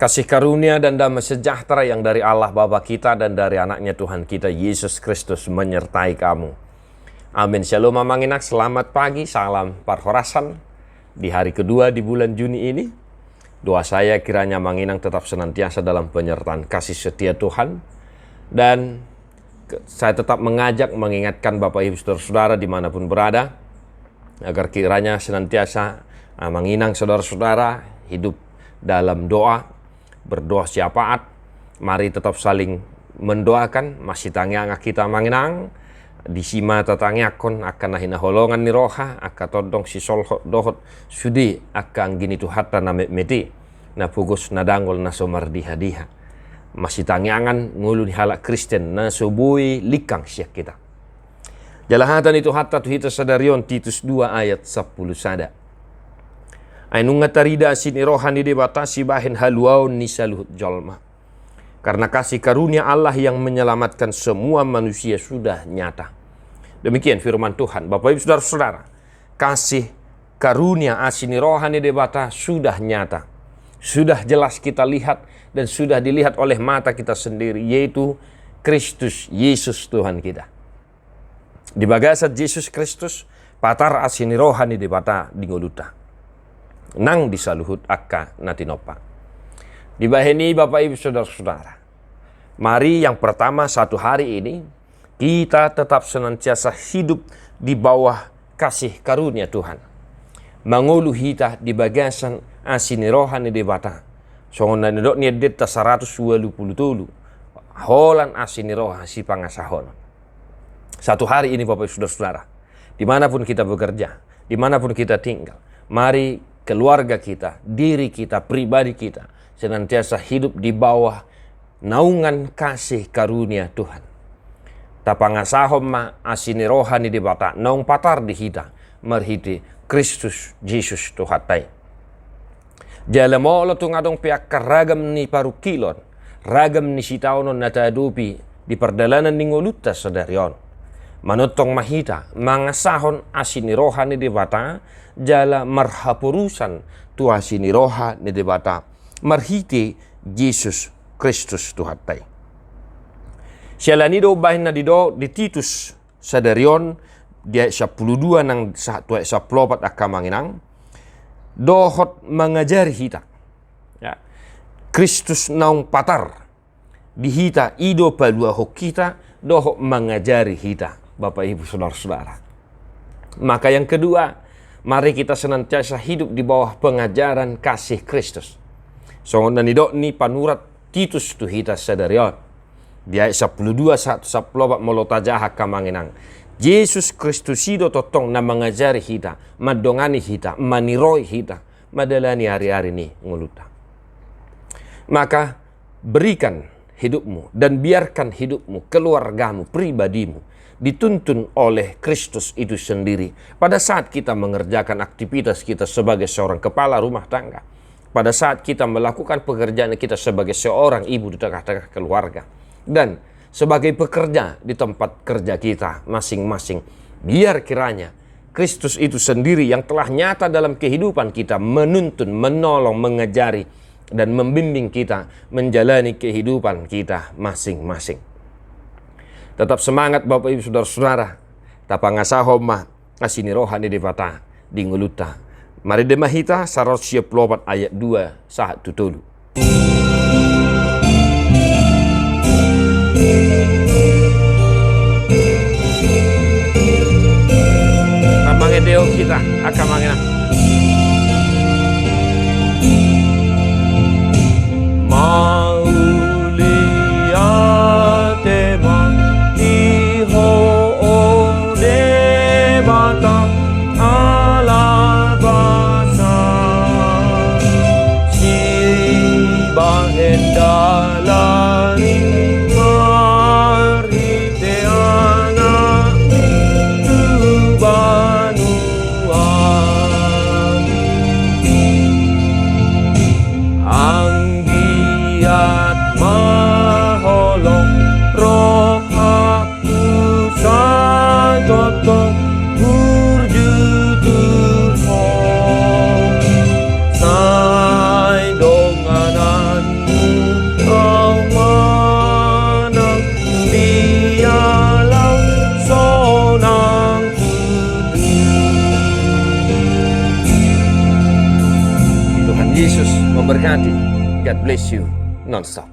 Kasih karunia dan damai sejahtera yang dari Allah Bapa kita dan dari anaknya Tuhan kita Yesus Kristus menyertai kamu. Amin. Shalom Mamanginak, selamat pagi, salam parhorasan di hari kedua di bulan Juni ini. Doa saya kiranya Manginang tetap senantiasa dalam penyertaan kasih setia Tuhan. Dan saya tetap mengingatkan Bapak Ibu Saudara-saudara dimanapun berada, agar kiranya senantiasa Manginang saudara-saudara hidup dalam doa, berdoa syafaat. Mari tetap saling mendoakan. Masih tangiang kita Manginang disima tatangakon akan nahina holongan ni roha akan todong si solhot dohot sudi akan gini tuhata na meti na pugos na dangol na somardiha-diha. Masih tangiangan ngulu ni halak Kristen na subui likang siya kita. Jalahatan itu hatta tuhita sadarion Titus 2 ayat 10 sada. Ainunga tarida sini rohani debatasi bahin haluaun ni saluhut jolma. Karena kasih karunia Allah yang menyelamatkan semua manusia sudah nyata. Demikian firman Tuhan. Bapak Ibu Saudara-saudara, kasih karunia asini rohani debata sudah nyata. Sudah jelas kita lihat dan sudah dilihat oleh mata kita sendiri, yaitu Kristus Yesus Tuhan kita. Di bagasat Yesus Kristus, patar asini rohani debata dingoluta. Nang disaluhut akka natinopa. Di baheni Bapak Ibu Saudara-saudara, mari yang pertama satu hari ini kita tetap senantiasa hidup di bawah kasih karunia Tuhan. Mangulu hita di bagasan asini rohani debata. Songon nidok ni deta 120 tulu. Holan asini roha si pangasahon. Satu hari ini Bapak Ibu Saudara-saudara, dimanapun kita bekerja, dimanapun kita tinggal, mari keluarga kita, diri kita, pribadi kita senantiasa hidup di bawah naungan kasih karunia Tuhan. Tapangasahom ma asini rohani debata naung patar di hita merhiti Kristus Yesus Tuhatai. Jalamolo tungadong piak ragam ni parukilon, ragam ni sitaunon natadupi di perdalanan ni ngoluta sadarion. Manutong mahita mangasahon asini rohani debata jala marhapurusan tu asini roha ni debata marhiti Yesus Kristus Tuhatai. Sialani do bahin na dido di Titus sadarion dia 12 nang satu saplopat akamanginang dohot mengajari hita. Ya. Kristus naung patar di hita ido palua hok kita dohot mengajari hita. Bapak Ibu Saudara-saudara. Maka yang kedua, mari kita senantiasa hidup di bawah pengajaran kasih Kristus. Songon dan idok ni panurat Titus tu hita sadarion. Dia 12 satu saplobat molotajaha kamanginang. Yesus Kristus hido totong na mengajari hita, madongani hita, maniroi hita, madalani hari-hari ni nguluta. Maka berikan hidupmu dan biarkan hidupmu, keluargamu, pribadimu dituntun oleh Kristus itu sendiri. Pada saat kita mengerjakan aktivitas kita sebagai seorang kepala rumah tangga, pada saat kita melakukan pekerjaan kita sebagai seorang ibu di tengah-tengah keluarga, dan sebagai pekerja di tempat kerja kita masing-masing, biar kiranya Kristus itu sendiri yang telah nyata dalam kehidupan kita menuntun, menolong, mengajari, dan membimbing kita menjalani kehidupan kita masing-masing. Tetap semangat Bapak Ibu Saudara-saudara. Tapangasahom ma asini rohani debata di nguluta. Mari demahita sarosya plopat ayat 2 saat tutulu. Mangedeo kita akan mangena. Yesus memberkati. God bless you non-stop.